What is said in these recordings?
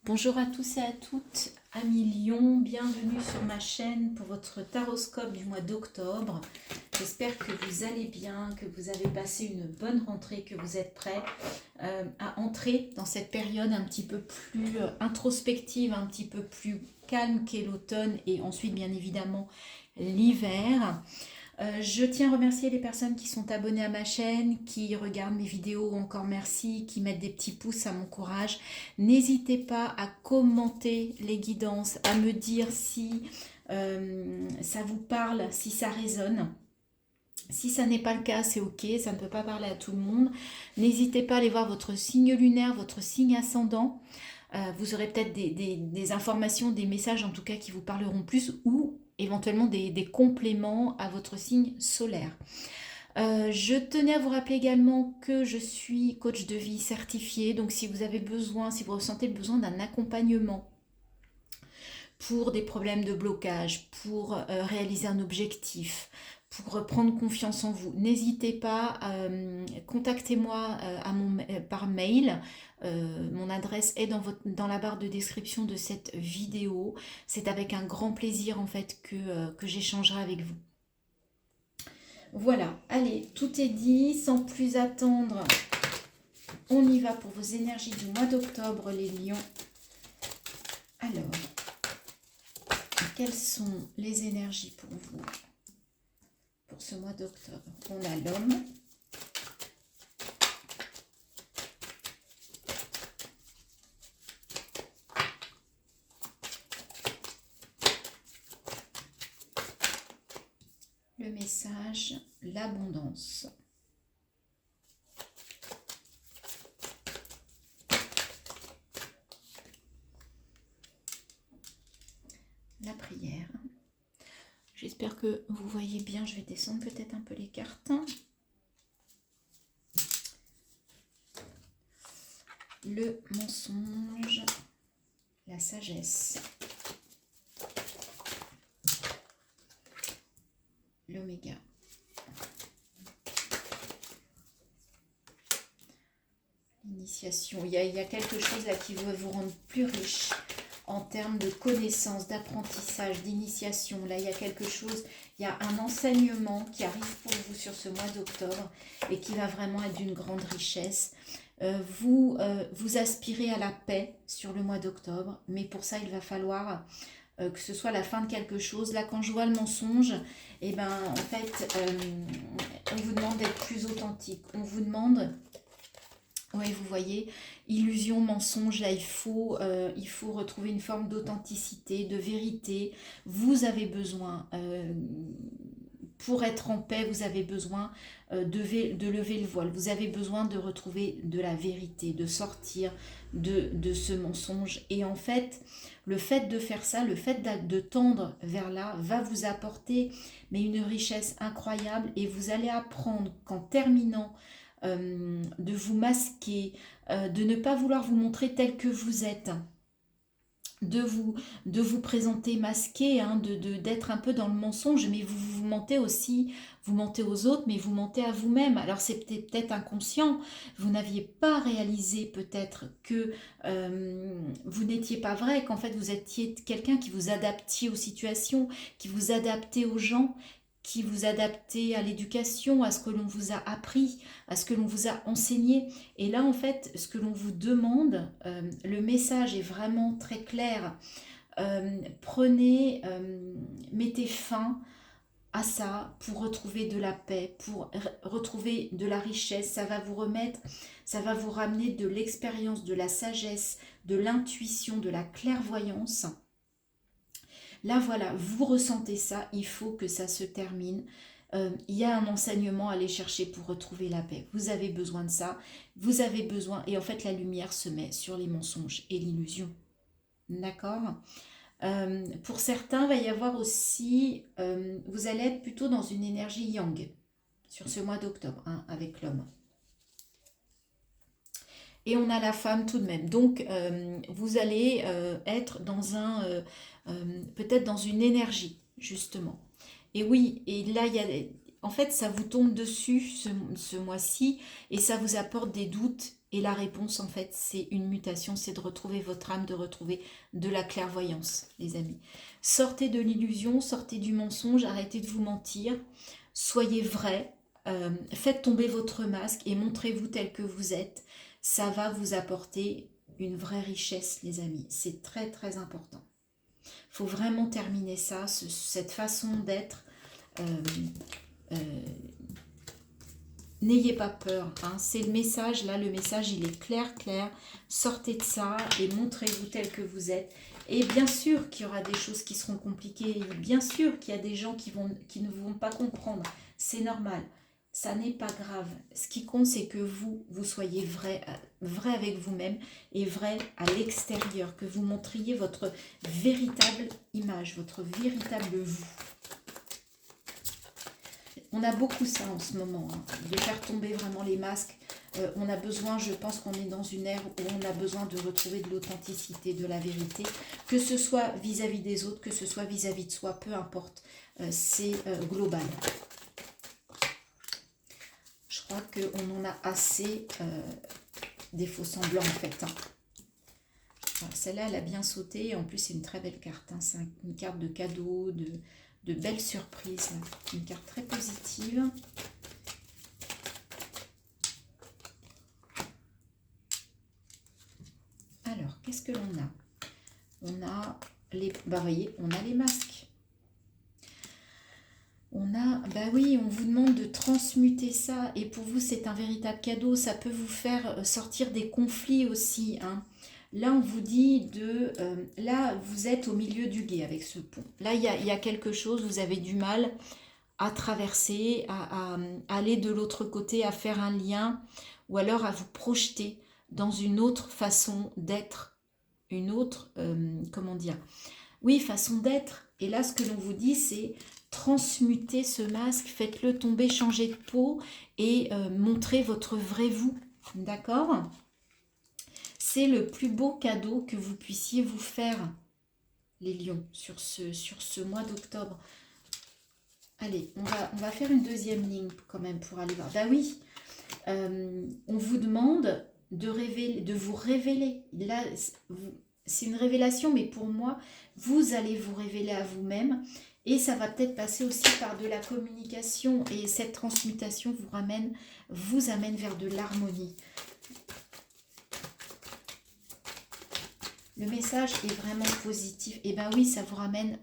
Bonjour à tous et à toutes, amis Lion, bienvenue sur ma chaîne pour votre taroscope du mois d'octobre. J'espère que vous allez bien, que vous avez passé une bonne rentrée, que vous êtes prêts à entrer dans cette période un petit peu plus introspective, un petit peu plus calme qu'est l'automne et ensuite bien évidemment l'hiver. Je tiens à remercier les personnes qui sont abonnées à ma chaîne, qui regardent mes vidéos, encore merci, qui mettent des petits pouces, ça m'encourage. N'hésitez pas à commenter les guidances, à me dire si ça vous parle, si ça résonne. Si ça n'est pas le cas, c'est ok, ça ne peut pas parler à tout le monde. N'hésitez pas à aller voir votre signe lunaire, votre signe ascendant. Vous aurez peut-être des informations, des messages en tout cas qui vous parleront plus ou éventuellement des compléments à votre signe solaire. Je tenais à vous rappeler également que je suis coach de vie certifié, donc si vous avez besoin, si vous ressentez le besoin d'un accompagnement pour des problèmes de blocage, pour réaliser un objectif, pour prendre confiance en vous, n'hésitez pas, contactez-moi par mail. Mon adresse est dans la barre de description de cette vidéo. C'est avec un grand plaisir en fait que j'échangerai avec vous. Voilà, allez, tout est dit, sans plus attendre, on y va pour vos énergies du mois d'octobre, les lions. Alors, quelles sont les énergies pour vous pour ce mois d'octobre? On a l'homme, le message, l'abondance. La prière. J'espère que vous voyez bien, je vais descendre peut-être un peu les cartes. Le mensonge, la sagesse, l'oméga. L'initiation, il y a quelque chose là qui veut vous rendre plus riche en termes de connaissances, d'apprentissage, d'initiation. Là, il y a quelque chose, il y a un enseignement qui arrive pour vous sur ce mois d'octobre et qui va vraiment être d'une grande richesse. Vous aspirez à la paix sur le mois d'octobre, mais pour ça, il va falloir que ce soit la fin de quelque chose. Là, quand je vois le mensonge, et ben, en fait, on vous demande d'être plus authentique. On vous demande... Oui, vous voyez, illusion, mensonge, là il faut retrouver une forme d'authenticité, de vérité. Vous avez besoin, pour être en paix, vous avez besoin de lever le voile. Vous avez besoin de retrouver de la vérité, de sortir de ce mensonge. Et en fait, le fait de faire ça, le fait de tendre vers là, va vous apporter mais une richesse incroyable. Et vous allez apprendre qu'en terminant de vous masquer, de ne pas vouloir vous montrer tel que vous êtes, de vous présenter masqué, hein, d'être un peu dans le mensonge, mais vous mentez aussi, vous mentez aux autres, mais vous mentez à vous-même. Alors c'est peut-être inconscient, vous n'aviez pas réalisé peut-être que vous n'étiez pas vrai, qu'en fait vous étiez quelqu'un qui vous adaptiez aux situations, qui vous adaptait aux gens, qui vous adaptez à l'éducation, à ce que l'on vous a appris, à ce que l'on vous a enseigné. Et là, en fait, ce que l'on vous demande, le message est vraiment très clair. Mettez fin à ça pour retrouver de la paix, pour retrouver de la richesse. Ça va vous remettre, ça va vous ramener de l'expérience, de la sagesse, de l'intuition, de la clairvoyance. Là, voilà, vous ressentez ça, il faut que ça se termine. Il y a un enseignement à aller chercher pour retrouver la paix. Vous avez besoin de ça, vous avez besoin, et en fait, la lumière se met sur les mensonges et l'illusion. D'accord. Pour certains, il va y avoir aussi, vous allez être plutôt dans une énergie yang sur ce mois d'octobre, hein, avec l'homme. Et on a la femme tout de même. Donc, vous allez être dans peut-être dans une énergie, justement. Et oui, et là, en fait, ça vous tombe dessus ce mois-ci et ça vous apporte des doutes Et la réponse, en fait, c'est une mutation, c'est de retrouver votre âme, de retrouver de la clairvoyance, les amis. Sortez de l'illusion, sortez du mensonge, arrêtez de vous mentir, soyez vrai, faites tomber votre masque et montrez-vous tel que vous êtes. Ça va vous apporter une vraie richesse, les amis. C'est très, très important. Il faut vraiment terminer ça, cette façon d'être. N'ayez pas peur, hein. C'est le message, là, le message, il est clair, clair. Sortez de ça et montrez-vous tel que vous êtes. Et bien sûr qu'il y aura des choses qui seront compliquées. Bien sûr qu'il y a des gens qui ne vont pas comprendre. C'est normal. Ça n'est pas grave. Ce qui compte, c'est que vous soyez vrai avec vous-même et vrai à l'extérieur. Que vous montriez votre véritable image, votre véritable vous. On a beaucoup ça en ce moment, hein, de faire tomber vraiment les masques. On a besoin, je pense qu'on est dans une ère où on a besoin de retrouver de l'authenticité, de la vérité, que ce soit vis-à-vis des autres, que ce soit vis-à-vis de soi, peu importe, c'est global. Je crois qu'on en a assez des faux semblants en fait. Hein. Voilà, celle-là, elle a bien sauté, et en plus c'est une très belle carte. Hein. C'est une carte de cadeau, de belles surprises. Une carte très positive. Alors, qu'est-ce que l'on a? On a les... Bah, voyez, on a les masques. On a... Bah oui, on vous demande de transmuter ça. Et pour vous, c'est un véritable cadeau. Ça peut vous faire sortir des conflits aussi, hein. Là, on vous dit de... là, vous êtes au milieu du gué avec ce pont. Là, il y a quelque chose, vous avez du mal à traverser, à aller de l'autre côté, à faire un lien, ou alors à vous projeter dans une autre façon d'être, une autre, comment dire, oui, façon d'être. Et là, ce que l'on vous dit, c'est transmuter ce masque, faites-le tomber, changez de peau et montrez votre vrai vous, d'accord ? C'est le plus beau cadeau que vous puissiez vous faire, les lions, sur ce mois d'octobre. Allez, on va faire une deuxième ligne quand même pour aller voir. Bah oui, on vous demande de vous révéler. Là, c'est une révélation, mais pour moi, vous allez vous révéler à vous-même. Et ça va peut-être passer aussi par de la communication. Et cette transmutation vous amène vers de l'harmonie. Le message est vraiment positif. Et bien oui, ça vous ramène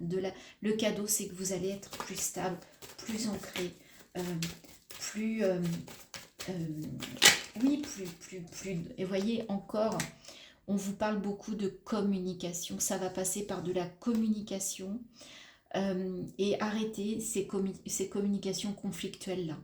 le cadeau, c'est que vous allez être plus stable, plus ancré, plus... oui, plus... Et voyez, encore, on vous parle beaucoup de communication. Ça va passer par de la communication et arrêter ces communications conflictuelles-là.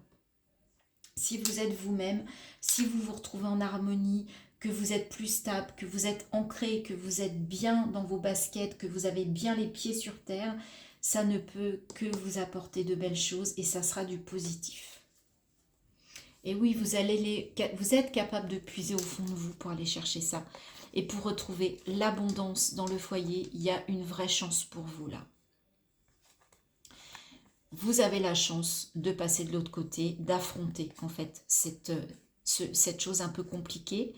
Si vous êtes vous-même, si vous vous retrouvez en harmonie, que vous êtes plus stable, que vous êtes ancré, que vous êtes bien dans vos baskets, que vous avez bien les pieds sur terre, ça ne peut que vous apporter de belles choses et ça sera du positif. Et oui, vous êtes capable de puiser au fond de vous pour aller chercher ça. Et pour retrouver l'abondance dans le foyer, il y a une vraie chance pour vous là. Vous avez la chance de passer de l'autre côté, d'affronter en fait cette chose un peu compliquée.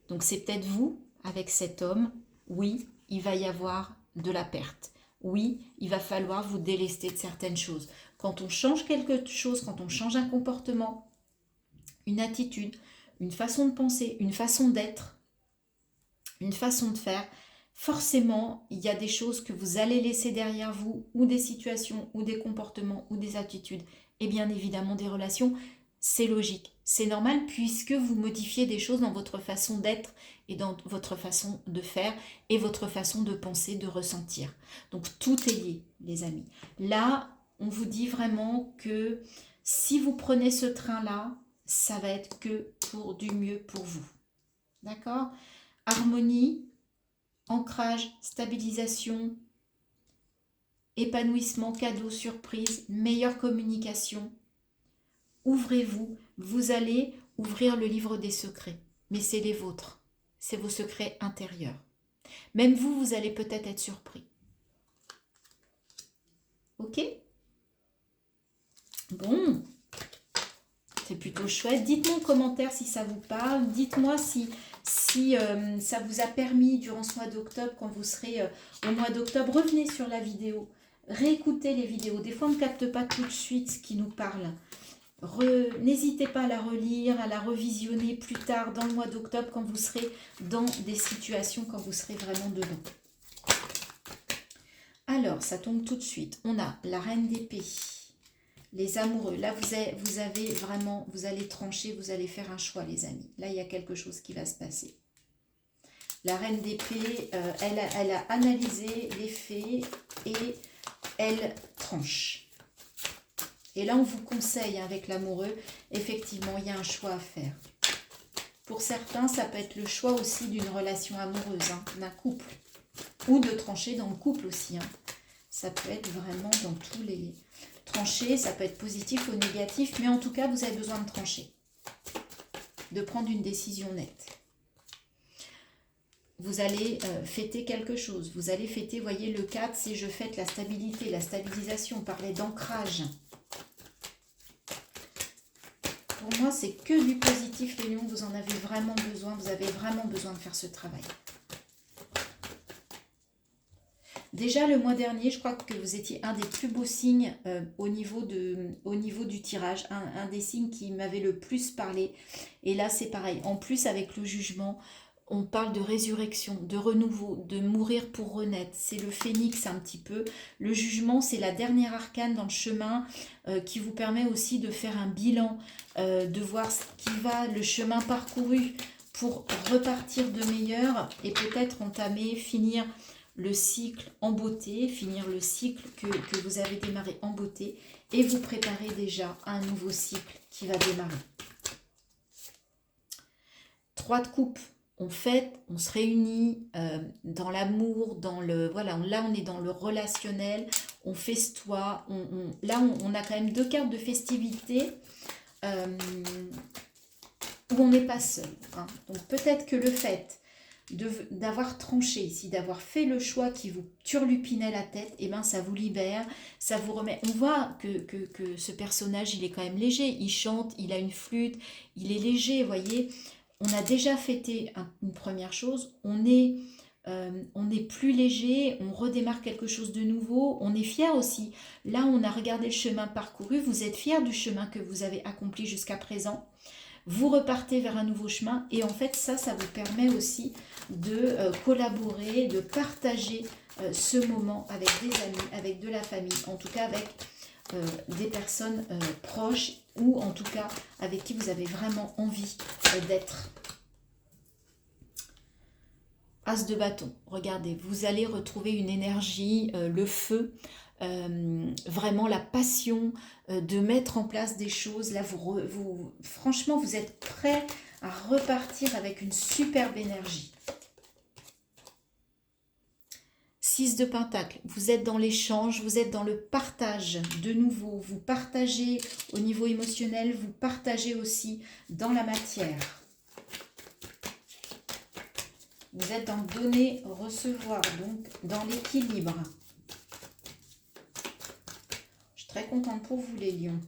Donc c'est peut-être vous, avec cet homme, oui, il va y avoir de la perte. Oui, il va falloir vous délester de certaines choses. Quand on change quelque chose, quand on change un comportement, une attitude, une façon de penser, une façon d'être, une façon de faire, forcément, il y a des choses que vous allez laisser derrière vous, ou des situations, ou des comportements, ou des attitudes, et bien évidemment des relations. C'est logique, c'est normal puisque vous modifiez des choses dans votre façon d'être et dans votre façon de faire et votre façon de penser, de ressentir. Donc tout est lié, les amis. Là, on vous dit vraiment que si vous prenez ce train-là, ça va être que pour du mieux pour vous. D'accord ? Harmonie, ancrage, stabilisation, épanouissement, cadeau, surprise, meilleure communication. Ouvrez-vous, vous allez ouvrir le livre des secrets, mais c'est les vôtres, c'est vos secrets intérieurs. Même vous, vous allez peut-être être surpris. Ok ? Bon. C'est plutôt chouette. Dites-moi en commentaire si ça vous parle. Dites-moi si ça vous a permis durant ce mois d'octobre, quand vous serez au mois d'octobre, revenez sur la vidéo. Réécoutez les vidéos. Des fois, on ne capte pas tout de suite ce qui nous parle. N'hésitez pas à la relire, à la revisionner plus tard dans le mois d'octobre quand vous serez dans des situations, quand vous serez vraiment dedans. Alors, ça tombe tout de suite. On a la reine d'épée, les amoureux. Là, vous avez vraiment, vous allez trancher, vous allez faire un choix, les amis. Là, il y a quelque chose qui va se passer. La reine d'épée, elle a analysé les faits et elle tranche. Et là, on vous conseille, avec l'amoureux, effectivement, il y a un choix à faire. Pour certains, ça peut être le choix aussi d'une relation amoureuse, hein, d'un couple. Ou de trancher dans le couple aussi. Hein. Ça peut être vraiment dans tous les... Trancher, ça peut être positif ou négatif, mais en tout cas, vous avez besoin de trancher. De prendre une décision nette. Vous allez fêter quelque chose. Vous allez fêter, voyez, le 4, c'est je fête la stabilité, la stabilisation. On parlait d'ancrage. Pour moi, c'est que du positif, les lions. Vous en avez vraiment besoin. Vous avez vraiment besoin de faire ce travail. Déjà, le mois dernier, je crois que vous étiez un des plus beaux signes au niveau du tirage. Un des signes qui m'avait le plus parlé. Et là, c'est pareil. En plus, avec le jugement, on parle de résurrection, de renouveau, de mourir pour renaître. C'est le phénix un petit peu. Le jugement, c'est la dernière arcane dans le chemin qui vous permet aussi de faire un bilan, de voir ce qui va, le chemin parcouru pour repartir de meilleur et peut-être entamer, finir le cycle en beauté, finir le cycle que vous avez démarré en beauté et vous préparer déjà à un nouveau cycle qui va démarrer. 3 de coupe, on fête, on se réunit dans l'amour, dans le... Voilà, là on est dans le relationnel, on festoie, là on a quand même 2 cartes de festivité où on n'est pas seul. Hein. Donc peut-être que le fait d'avoir tranché ici, d'avoir fait le choix qui vous turlupinait la tête, et ben ça vous libère, ça vous remet. On voit que ce personnage, il est quand même léger, il chante, il a une flûte, il est léger, vous voyez. On a déjà fêté une première chose, on est plus léger, on redémarre quelque chose de nouveau, on est fier aussi. Là, on a regardé le chemin parcouru, vous êtes fier du chemin que vous avez accompli jusqu'à présent. Vous repartez vers un nouveau chemin et en fait ça vous permet aussi de collaborer, de partager ce moment avec des amis, avec de la famille, en tout cas avec des personnes proches ou en tout cas avec qui vous avez vraiment envie d'être. As de bâton, regardez, vous allez retrouver une énergie, le feu, vraiment la passion de mettre en place des choses. Là, franchement, vous êtes prêts à repartir avec une superbe énergie. 6 de Pentacle, vous êtes dans l'échange, vous êtes dans le partage de nouveau. Vous partagez au niveau émotionnel, vous partagez aussi dans la matière. Vous êtes dans le donner, recevoir, donc dans l'équilibre. Très contente pour vous les lions.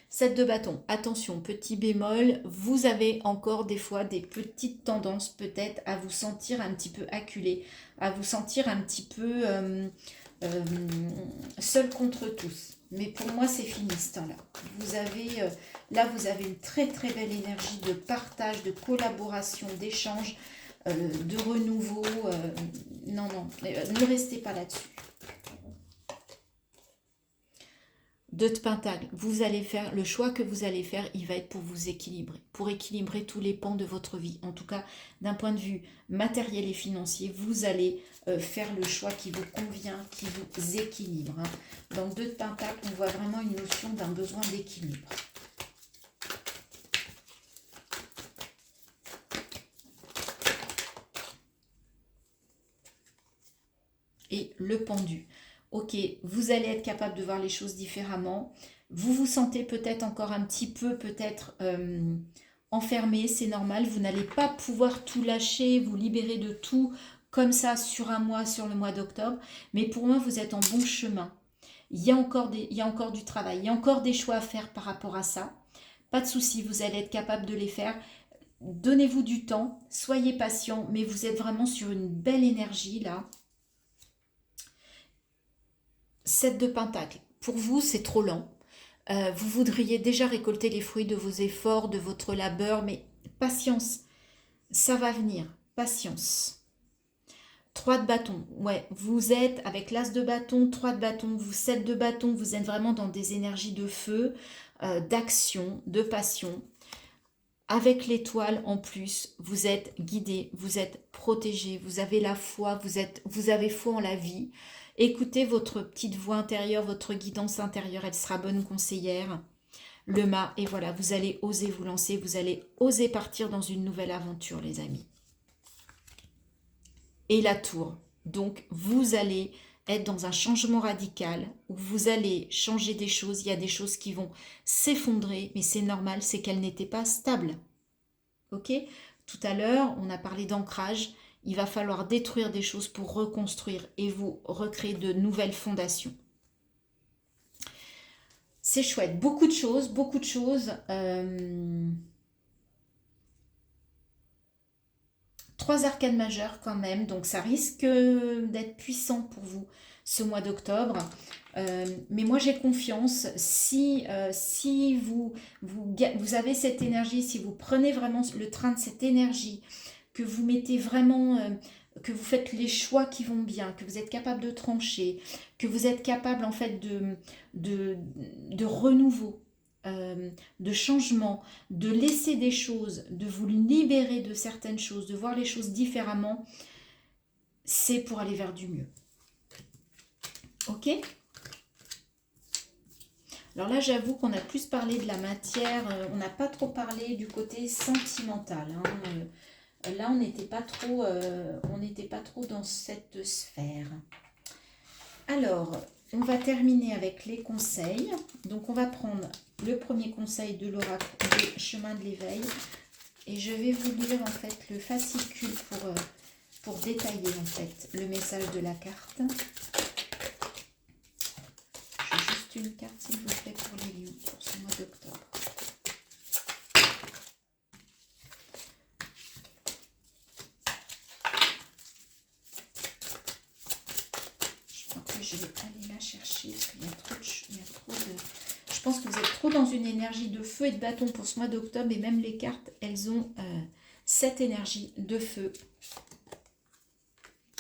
7 de bâton, attention, petit bémol, vous avez encore des fois des petites tendances peut-être à vous sentir un petit peu acculé, à vous sentir un petit peu seul contre tous. Mais pour moi, c'est fini ce temps-là. Vous avez une très très belle énergie de partage, de collaboration, d'échange, de renouveau. Non, ne restez pas là-dessus. 2 de Pentacle, vous allez faire, le choix que vous allez faire, il va être pour vous équilibrer, pour équilibrer tous les pans de votre vie. En tout cas, d'un point de vue matériel et financier, vous allez faire le choix qui vous convient, qui vous équilibre. Hein. Dans 2 de Pentacle, on voit vraiment une notion d'un besoin d'équilibre. Et le pendu. Ok, vous allez être capable de voir les choses différemment. Vous vous sentez peut-être encore un petit peu, peut-être enfermé, c'est normal. Vous n'allez pas pouvoir tout lâcher, vous libérer de tout comme ça sur un mois, sur le mois d'octobre. Mais pour moi, vous êtes en bon chemin. Il y a encore du travail, il y a encore des choix à faire par rapport à ça. Pas de souci, vous allez être capable de les faire. Donnez-vous du temps, soyez patient, mais vous êtes vraiment sur une belle énergie là. 7 de Pentacle. Pour vous, c'est trop lent. Vous voudriez déjà récolter les fruits de vos efforts, de votre labeur, mais patience, ça va venir. Patience. 3 de bâton. Ouais, vous êtes avec l'as de bâton, 3 de bâton, vous 7 de bâton, vous êtes vraiment dans des énergies de feu, d'action, de passion. Avec l'étoile en plus, vous êtes guidé, vous êtes protégé, vous avez la foi, vous avez foi en la vie. Écoutez votre petite voix intérieure, votre guidance intérieure, elle sera bonne conseillère. Le mât, et voilà, vous allez oser vous lancer, vous allez oser partir dans une nouvelle aventure, les amis. Et la tour, donc vous allez être dans un changement radical, où vous allez changer des choses, il y a des choses qui vont s'effondrer, mais c'est normal, c'est qu'elles n'étaient pas stables. Ok ? Tout à l'heure, on a parlé d'ancrage, il va falloir détruire des choses pour reconstruire et vous recréer de nouvelles fondations. C'est chouette, beaucoup de choses, beaucoup de choses. 3 arcanes majeures quand même, donc ça risque d'être puissant pour vous ce mois d'octobre. Mais moi j'ai confiance, si vous avez cette énergie, si vous prenez vraiment le train de cette énergie, que vous mettez vraiment, que vous faites les choix qui vont bien, que vous êtes capable de trancher, que vous êtes capable en fait de renouveau, de changement, de laisser des choses, de vous libérer de certaines choses, de voir les choses différemment, c'est pour aller vers du mieux. Ok ? Alors là, j'avoue qu'on a plus parlé de la matière, on n'a pas trop parlé du côté sentimental. Hein. Là, on n'était pas trop dans cette sphère. Alors, on va terminer avec les conseils. Donc, on va prendre le premier conseil de l'oracle des chemins de l'éveil. Et je vais vous lire en fait le fascicule pour détailler en fait le message de la carte. Je veux juste une carte s'il vous plaît pour les lions pour ce mois d'octobre. Je vais aller la chercher parce qu'il y a trop de... Je pense que vous êtes trop dans une énergie de feu et de bâton pour ce mois d'octobre et même les cartes, elles ont cette énergie de feu.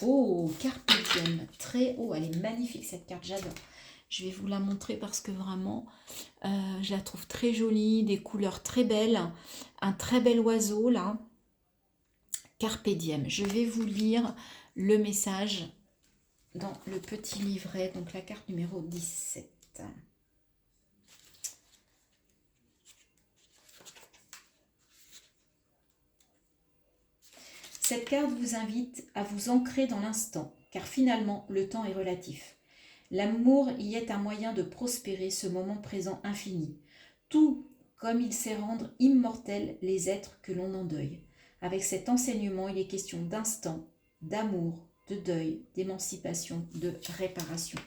Oh, Carpe Diem, très haut, elle est magnifique cette carte, j'adore. Je vais vous la montrer parce que vraiment, je la trouve très jolie, des couleurs très belles, un très bel oiseau là. Carpe Diem, je vais vous lire le message dans le petit livret, donc la carte numéro 17. Cette carte vous invite à vous ancrer dans l'instant, car finalement, le temps est relatif. L'amour y est un moyen de prospérer ce moment présent infini, tout comme il sait rendre immortels les êtres que l'on endeuille. Avec cet enseignement, il est question d'instant, d'amour, de deuil, d'émancipation, de réparation.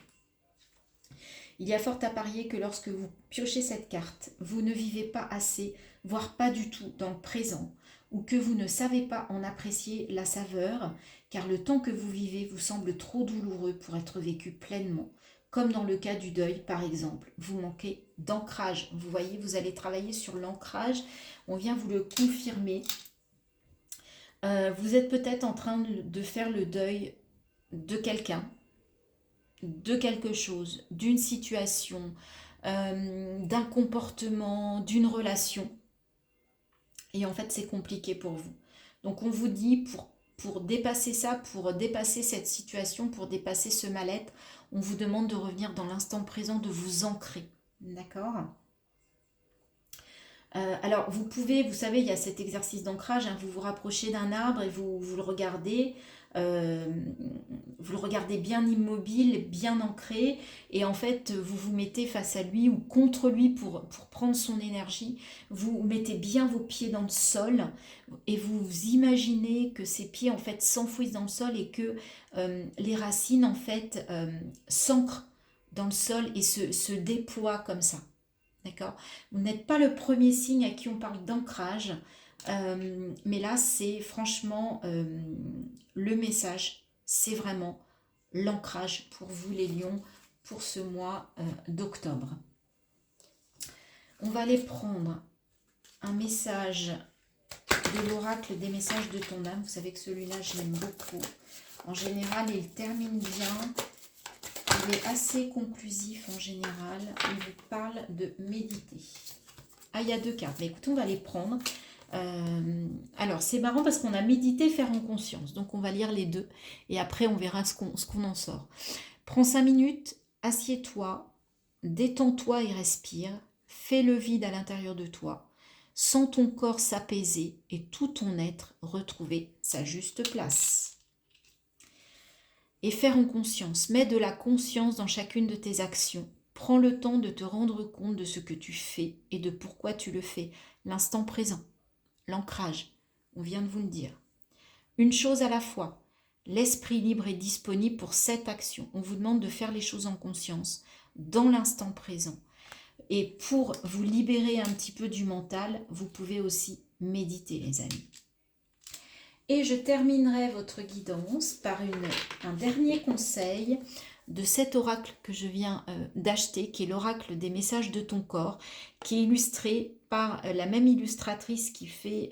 Il y a fort à parier que lorsque vous piochez cette carte, vous ne vivez pas assez, voire pas du tout dans le présent, ou que vous ne savez pas en apprécier la saveur, car le temps que vous vivez vous semble trop douloureux pour être vécu pleinement. Comme dans le cas du deuil, par exemple, vous manquez d'ancrage. Vous voyez, vous allez travailler sur l'ancrage. On vient vous le confirmer. Vous êtes peut-être en train de faire le deuil de quelqu'un, de quelque chose, d'une situation, d'un comportement, d'une relation. Et en fait, c'est compliqué pour vous. Donc, on vous dit, pour dépasser ça, pour dépasser cette situation, pour dépasser ce mal-être, on vous demande de revenir dans l'instant présent, de vous ancrer. D'accord ? Alors, vous pouvez, vous savez, il y a cet exercice d'ancrage, hein, vous vous rapprochez d'un arbre et vous le regardez bien immobile, bien ancré, et en fait, vous vous mettez face à lui ou contre lui pour prendre son énergie. Vous mettez bien vos pieds dans le sol et vous imaginez que ces pieds, en fait, s'enfouissent dans le sol et que les racines, en fait, s'ancrent dans le sol et se déploient comme ça. D'accord? Vous n'êtes pas le premier signe à qui on parle d'ancrage, mais là, c'est franchement le message, c'est vraiment l'ancrage pour vous les lions, pour ce mois d'octobre. On va aller prendre un message de l'oracle des messages de ton âme. Vous savez que celui-là, je l'aime beaucoup. En général, il termine bien. Il est assez conclusif en général. Il vous parle de méditer. Ah, il y a 2 cartes. Mais écoutez, on va les prendre. Alors, c'est marrant parce qu'on a médité, faire en conscience. Donc, on va lire les 2. Et après, on verra ce qu'on en sort. Prends 5 minutes, assieds-toi, détends-toi et respire. Fais le vide à l'intérieur de toi. Sens ton corps s'apaiser et tout ton être retrouver sa juste place. Et faire en conscience. Mets de la conscience dans chacune de tes actions. Prends le temps de te rendre compte de ce que tu fais et de pourquoi tu le fais. L'instant présent, l'ancrage, on vient de vous le dire. Une chose à la fois. L'esprit libre est disponible pour cette action. On vous demande de faire les choses en conscience, dans l'instant présent. Et pour vous libérer un petit peu du mental, vous pouvez aussi méditer, les amis. Et je terminerai votre guidance par un dernier conseil de cet oracle que je viens d'acheter, qui est l'oracle des messages de ton corps, qui est illustré par la même illustratrice qui fait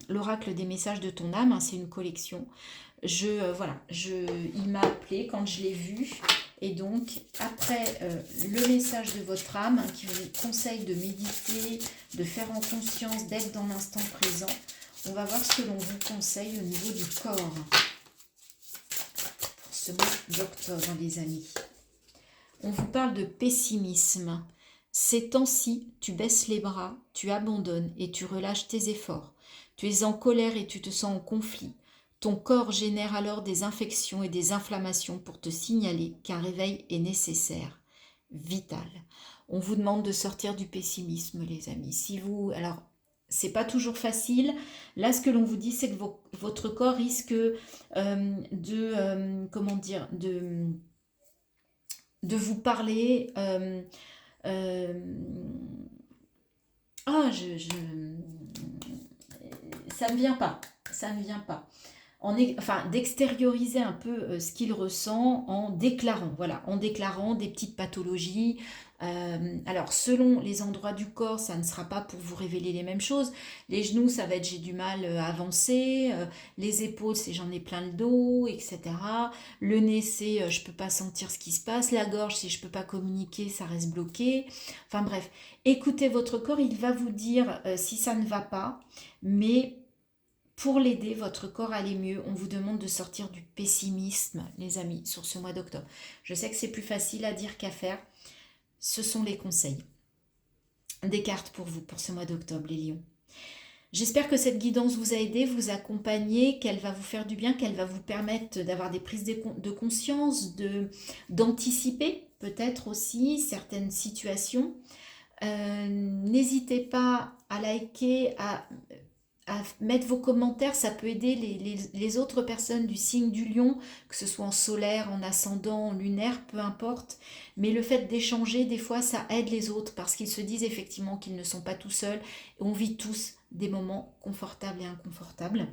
l'oracle des messages de ton âme. Hein, c'est une collection. Il m'a appelé quand je l'ai vu. Et donc, après le message de votre âme, hein, qui vous conseille de méditer, de faire en conscience, d'être dans l'instant présent, on va voir ce que l'on vous conseille au niveau du corps pour ce mois d'octobre, les amis. On vous parle de pessimisme. Ces temps-ci, tu baisses les bras, tu abandonnes et tu relâches tes efforts. Tu es en colère et tu te sens en conflit. Ton corps génère alors des infections et des inflammations pour te signaler qu'un réveil est nécessaire, vital. On vous demande de sortir du pessimisme, les amis. Alors, c'est pas toujours facile. Là, ce que l'on vous dit, c'est que votre corps risque de vous parler. Ça ne vient pas. Ça ne vient pas. D'extérioriser un peu ce qu'il ressent en déclarant des petites pathologies. Alors, selon les endroits du corps, ça ne sera pas pour vous révéler les mêmes choses. Les genoux, ça va être j'ai du mal à avancer. Les épaules, c'est j'en ai plein le dos, etc. Le nez, c'est je peux pas sentir ce qui se passe. La gorge, c'est je peux pas communiquer, ça reste bloqué. Enfin bref, écoutez votre corps, il va vous dire si ça ne va pas, mais pour l'aider, votre corps à aller mieux, on vous demande de sortir du pessimisme, les amis, sur ce mois d'octobre. Je sais que c'est plus facile à dire qu'à faire. Ce sont les conseils des cartes pour vous, pour ce mois d'octobre, les lions. J'espère que cette guidance vous a aidé, vous accompagner, qu'elle va vous faire du bien, qu'elle va vous permettre d'avoir des prises de conscience, d'anticiper peut-être aussi certaines situations. N'hésitez pas à liker, à mettre vos commentaires, ça peut aider les autres personnes du signe du lion, que ce soit en solaire, en ascendant, en lunaire, peu importe. Mais le fait d'échanger, des fois, ça aide les autres parce qu'ils se disent effectivement qu'ils ne sont pas tout seuls. On vit tous des moments confortables et inconfortables.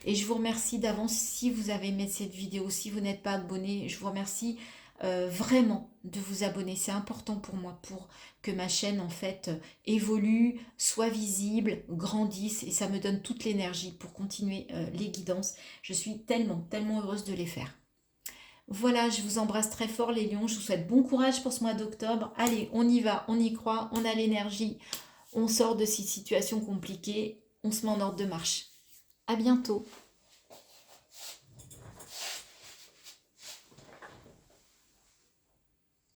Et je vous remercie d'avance si vous avez aimé cette vidéo, si vous n'êtes pas abonné, je vous remercie vraiment de vous abonner. C'est important pour moi pour que ma chaîne en fait évolue, soit visible, grandisse et ça me donne toute l'énergie pour continuer les guidances. Je suis tellement heureuse de les faire. Voilà, je vous embrasse très fort les lions, je vous souhaite bon courage pour ce mois d'octobre. Allez, on y va, on y croit, on a l'énergie, on sort de ces situations compliquées, on se met en ordre de marche. À bientôt.